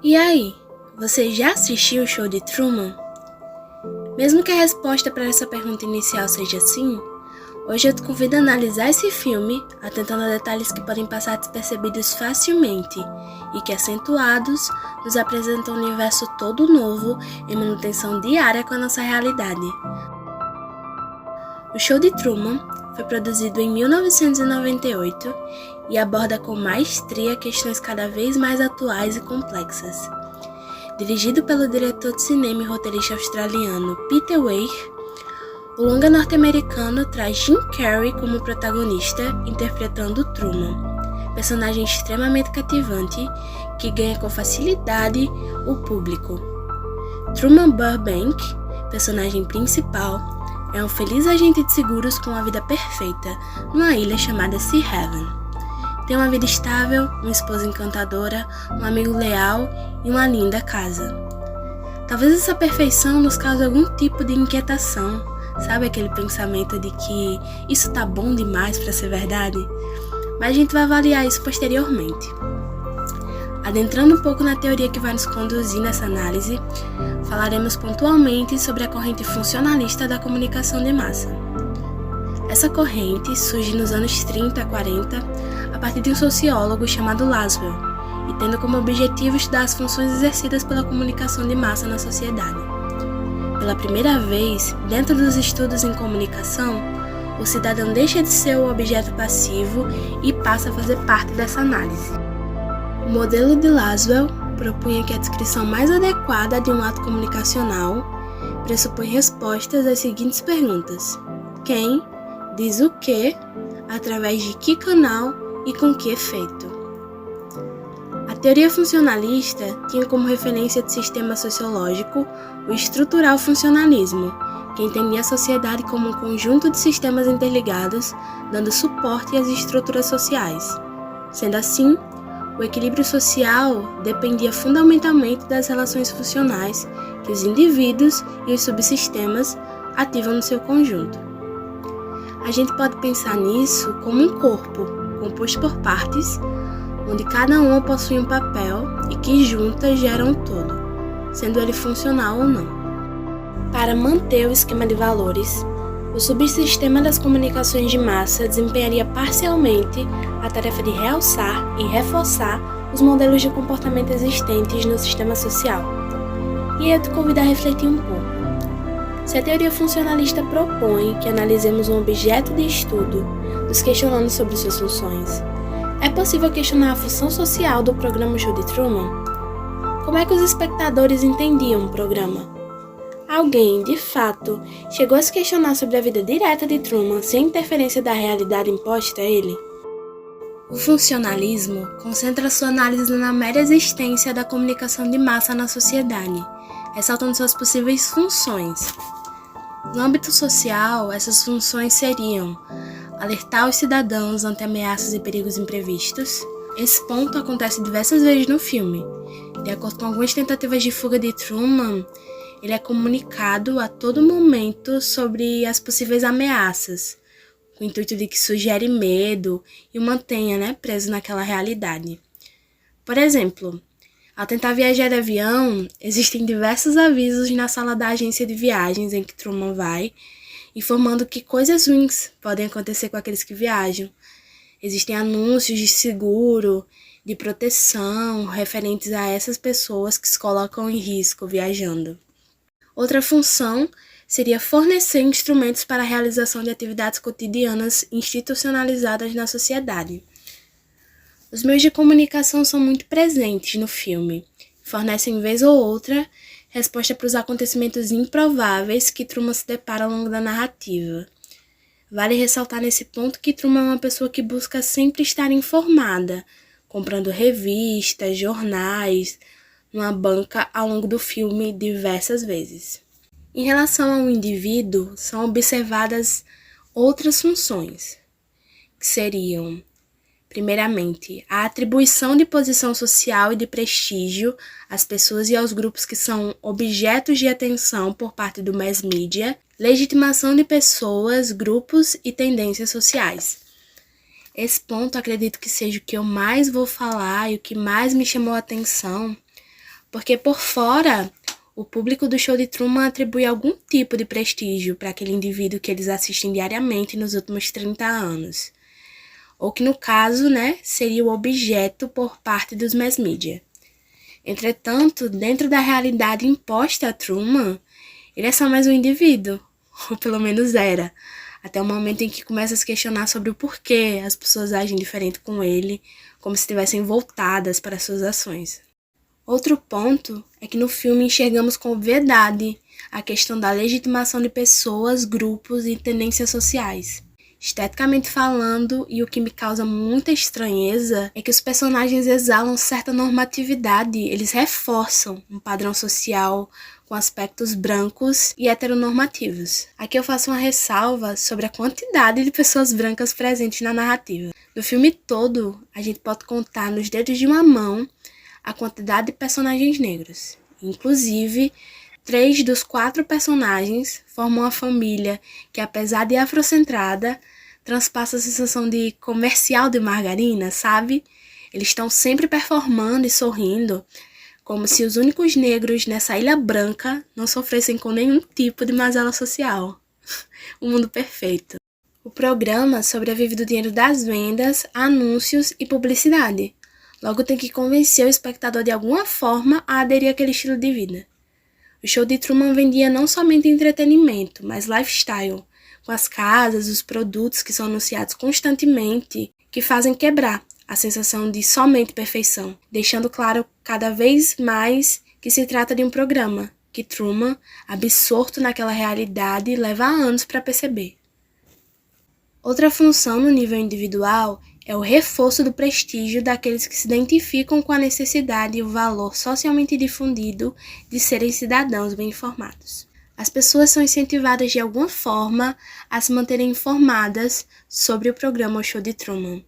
E aí, você já assistiu o show de Truman? Mesmo que a resposta para essa pergunta inicial seja sim, hoje eu te convido a analisar esse filme, atentando a detalhes que podem passar despercebidos facilmente e que, acentuados, nos apresentam um universo todo novo em manutenção diária com a nossa realidade. O show de Truman foi produzido em 1998 e aborda com maestria questões cada vez mais atuais e complexas. Dirigido pelo diretor de cinema e roteirista australiano Peter Weir, o longa norte-americano traz Jim Carrey como protagonista, interpretando Truman, personagem extremamente cativante que ganha com facilidade o público. Truman Burbank, personagem principal, é um feliz agente de seguros com uma vida perfeita numa ilha chamada Sea Haven. Tem uma vida estável, uma esposa encantadora, um amigo leal e uma linda casa. Talvez essa perfeição nos cause algum tipo de inquietação, sabe aquele pensamento de que isso tá bom demais para ser verdade? Mas a gente vai avaliar isso posteriormente. Adentrando um pouco na teoria que vai nos conduzir nessa análise, falaremos pontualmente sobre a corrente funcionalista da comunicação de massa. Essa corrente surge nos anos 30 a 40 a partir de um sociólogo chamado Laswell, e tendo como objetivo estudar as funções exercidas pela comunicação de massa na sociedade. Pela primeira vez, dentro dos estudos em comunicação, o cidadão deixa de ser o objeto passivo e passa a fazer parte dessa análise. O modelo de Laswell propunha que a descrição mais adequada de um ato comunicacional pressupõe respostas às seguintes perguntas: quem, diz o que, através de que canal e com que efeito. A teoria funcionalista tinha como referência de sistema sociológico o estrutural funcionalismo, que entendia a sociedade como um conjunto de sistemas interligados, dando suporte às estruturas sociais. Sendo assim, o equilíbrio social dependia fundamentalmente das relações funcionais que os indivíduos e os subsistemas ativam no seu conjunto. A gente pode pensar nisso como um corpo, composto por partes, onde cada uma possui um papel e que juntas geram um todo, sendo ele funcional ou não. Para manter o esquema de valores, o subsistema das comunicações de massa desempenharia parcialmente a tarefa de realçar e reforçar os modelos de comportamento existentes no sistema social. E eu te convido a refletir um pouco. Se a teoria funcionalista propõe que analisemos um objeto de estudo, nos questionando sobre suas funções, é possível questionar a função social do programa Show de Truman? Como é que os espectadores entendiam o programa? Alguém, de fato, chegou a se questionar sobre a vida direta de Truman sem interferência da realidade imposta a ele? O funcionalismo concentra sua análise na mera existência da comunicação de massa na sociedade, ressaltando suas possíveis funções. No âmbito social, essas funções seriam alertar os cidadãos ante ameaças e perigos imprevistos. Esse ponto acontece diversas vezes no filme. De acordo com algumas tentativas de fuga de Truman, ele é comunicado a todo momento sobre as possíveis ameaças, com o intuito de que sugere medo e o mantenha, preso naquela realidade. Por exemplo, ao tentar viajar de avião, existem diversos avisos na sala da agência de viagens em que Truman vai, informando que coisas ruins podem acontecer com aqueles que viajam. Existem anúncios de seguro, de proteção, referentes a essas pessoas que se colocam em risco viajando. Outra função seria fornecer instrumentos para a realização de atividades cotidianas institucionalizadas na sociedade. Os meios de comunicação são muito presentes no filme, fornecem vez ou outra resposta para os acontecimentos improváveis que Truman se depara ao longo da narrativa. Vale ressaltar nesse ponto que Truman é uma pessoa que busca sempre estar informada, comprando revistas, jornais, numa banca ao longo do filme diversas vezes. Em relação ao indivíduo, são observadas outras funções, que seriam, primeiramente, a atribuição de posição social e de prestígio às pessoas e aos grupos que são objetos de atenção por parte do mass media, legitimação de pessoas, grupos e tendências sociais. Esse ponto acredito que seja o que eu mais vou falar e o que mais me chamou a atenção Porque por fora, o público do show de Truman atribui algum tipo de prestígio para aquele indivíduo que eles assistem diariamente nos últimos 30 anos. Ou que, no caso, seria o objeto por parte dos mass media. Entretanto, dentro da realidade imposta a Truman, ele é só mais um indivíduo, ou pelo menos era, até o momento em que começa a se questionar sobre o porquê as pessoas agem diferente com ele, como se estivessem voltadas para suas ações. Outro ponto é que no filme enxergamos com obviedade a questão da legitimação de pessoas, grupos e tendências sociais. Esteticamente falando, e o que me causa muita estranheza, é que os personagens exalam certa normatividade, eles reforçam um padrão social com aspectos brancos e heteronormativos. Aqui eu faço uma ressalva sobre a quantidade de pessoas brancas presentes na narrativa. No filme todo, a gente pode contar nos dedos de uma mão a quantidade de personagens negros. Inclusive, 3 dos 4 personagens formam uma família que, apesar de afrocentrada, transpassa a sensação de comercial de margarina, sabe? Eles estão sempre performando e sorrindo, como se os únicos negros nessa ilha branca não sofressem com nenhum tipo de mazela social. Um mundo perfeito. O programa sobrevive do dinheiro das vendas, anúncios e publicidade. Logo tem que convencer o espectador de alguma forma a aderir àquele estilo de vida. O show de Truman vendia não somente entretenimento, mas lifestyle, com as casas, os produtos que são anunciados constantemente, que fazem quebrar a sensação de somente perfeição, deixando claro cada vez mais que se trata de um programa, que Truman, absorto naquela realidade, leva anos para perceber. Outra função no nível individual é o reforço do prestígio daqueles que se identificam com a necessidade e o valor socialmente difundido de serem cidadãos bem informados. As pessoas são incentivadas de alguma forma a se manterem informadas sobre o programa O Show de Truman.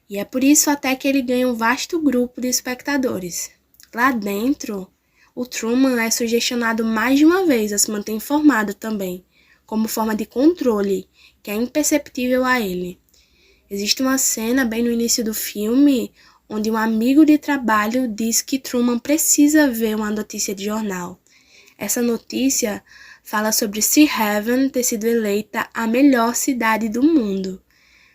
E é por isso até que ele ganha um vasto grupo de espectadores. Lá dentro, o Truman é sugestionado mais de uma vez a se manter informado também, como forma de controle, que é imperceptível a ele. Existe uma cena bem no início do filme onde um amigo de trabalho diz que Truman precisa ver uma notícia de jornal. Essa notícia fala sobre Sea Haven ter sido eleita a melhor cidade do mundo,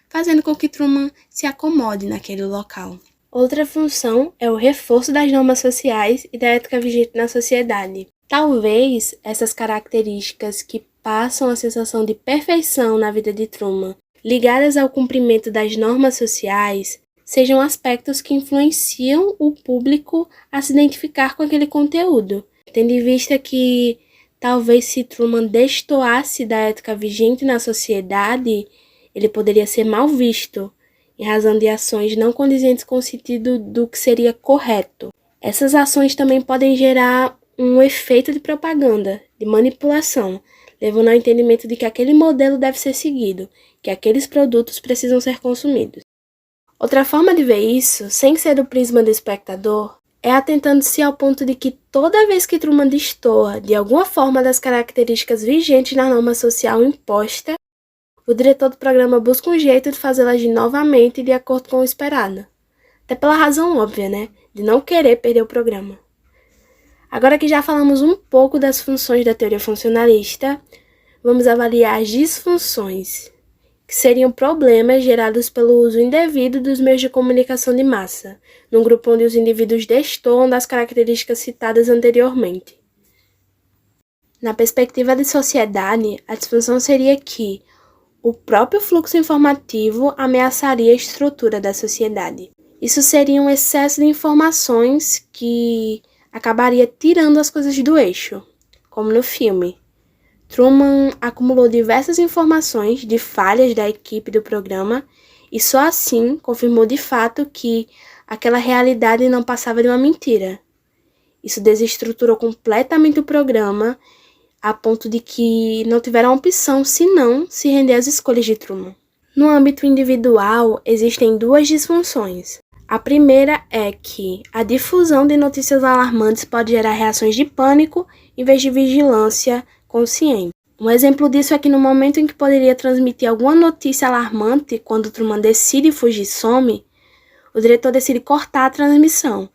fazendo com que Truman se acomode naquele local. Outra função é o reforço das normas sociais e da ética vigente na sociedade. Talvez essas características que passam a sensação de perfeição na vida de Truman, ligadas ao cumprimento das normas sociais, sejam aspectos que influenciam o público a se identificar com aquele conteúdo, tendo em vista que talvez se Truman destoasse da ética vigente na sociedade, ele poderia ser mal visto, em razão de ações não condizentes com o sentido do que seria correto. Essas ações também podem gerar um efeito de propaganda, de manipulação, levando ao entendimento de que aquele modelo deve ser seguido, que aqueles produtos precisam ser consumidos. Outra forma de ver isso, sem ser do prisma do espectador, é atentando-se ao ponto de que toda vez que Truman destoa de alguma forma das características vigentes na norma social imposta, o diretor do programa busca um jeito de fazê-la agir novamente de acordo com o esperado. Até pela razão óbvia, de não querer perder o programa. Agora que já falamos um pouco das funções da teoria funcionalista, vamos avaliar as disfunções, que seriam problemas gerados pelo uso indevido dos meios de comunicação de massa, num grupo onde os indivíduos destoam das características citadas anteriormente. Na perspectiva de sociedade, a disfunção seria que o próprio fluxo informativo ameaçaria a estrutura da sociedade. Isso seria um excesso de informações que acabaria tirando as coisas do eixo, como no filme. Truman acumulou diversas informações de falhas da equipe do programa e só assim confirmou de fato que aquela realidade não passava de uma mentira. Isso desestruturou completamente o programa a ponto de que não tiveram opção senão se render às escolhas de Truman. No âmbito individual, existem 2 disfunções. A primeira é que a difusão de notícias alarmantes pode gerar reações de pânico em vez de vigilância consciente. Um exemplo disso é que no momento em que poderia transmitir alguma notícia alarmante, quando Truman decide fugir e some, o diretor decide cortar a transmissão,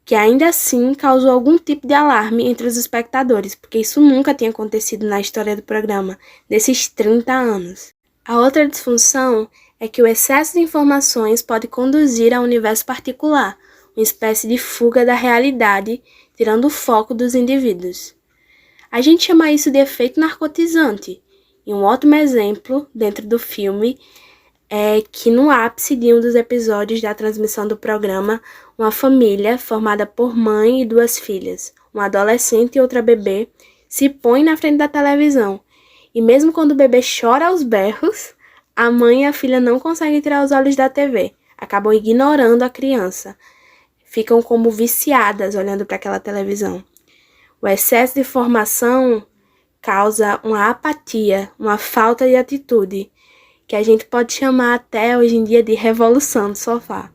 que ainda assim causou algum tipo de alarme entre os espectadores, porque isso nunca tinha acontecido na história do programa, nesses 30 anos. A outra disfunção é que o excesso de informações pode conduzir a um universo particular, uma espécie de fuga da realidade, tirando o foco dos indivíduos. A gente chama isso de efeito narcotizante, e um ótimo exemplo dentro do filme é que no ápice de um dos episódios da transmissão do programa, uma família formada por mãe e 2 filhas, um adolescente e outra bebê, se põe na frente da televisão. E mesmo quando o bebê chora aos berros, a mãe e a filha não conseguem tirar os olhos da TV, acabam ignorando a criança. Ficam como viciadas olhando para aquela televisão. O excesso de informação causa uma apatia, uma falta de atitude, que a gente pode chamar até hoje em dia de revolução do sofá.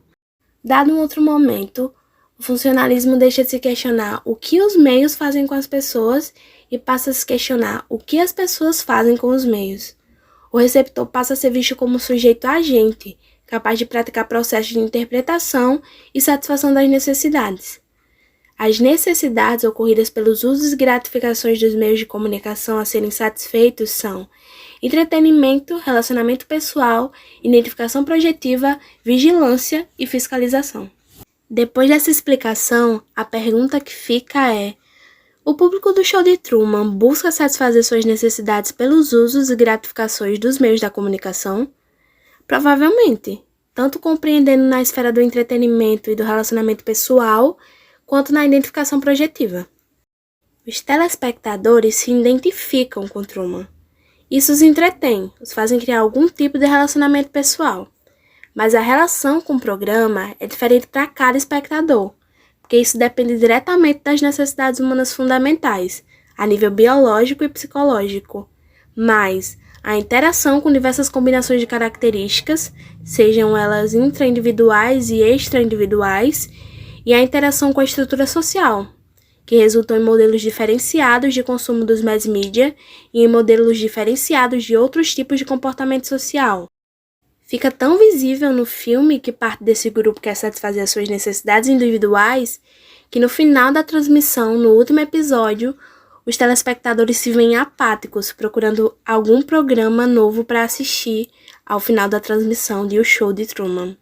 Dado um outro momento, o funcionalismo deixa de se questionar o que os meios fazem com as pessoas e passa a se questionar o que as pessoas fazem com os meios. O receptor passa a ser visto como um sujeito agente, capaz de praticar processos de interpretação e satisfação das necessidades. As necessidades ocorridas pelos usos e gratificações dos meios de comunicação a serem satisfeitos são entretenimento, relacionamento pessoal, identificação projetiva, vigilância e fiscalização. Depois dessa explicação, a pergunta que fica é: o público do show de Truman busca satisfazer suas necessidades pelos usos e gratificações dos meios da comunicação? Provavelmente, tanto compreendendo na esfera do entretenimento e do relacionamento pessoal, quanto na identificação projetiva. Os telespectadores se identificam com Truman. Isso os entretém, os fazem criar algum tipo de relacionamento pessoal. Mas a relação com o programa é diferente para cada espectador, porque isso depende diretamente das necessidades humanas fundamentais, a nível biológico e psicológico. Mas a interação com diversas combinações de características, sejam elas intraindividuais e extraindividuais, e a interação com a estrutura social, que resultam em modelos diferenciados de consumo dos mass media e em modelos diferenciados de outros tipos de comportamento social. Fica tão visível no filme que parte desse grupo quer satisfazer as suas necessidades individuais que no final da transmissão, no último episódio, os telespectadores se veem apáticos, procurando algum programa novo para assistir ao final da transmissão de O Show de Truman.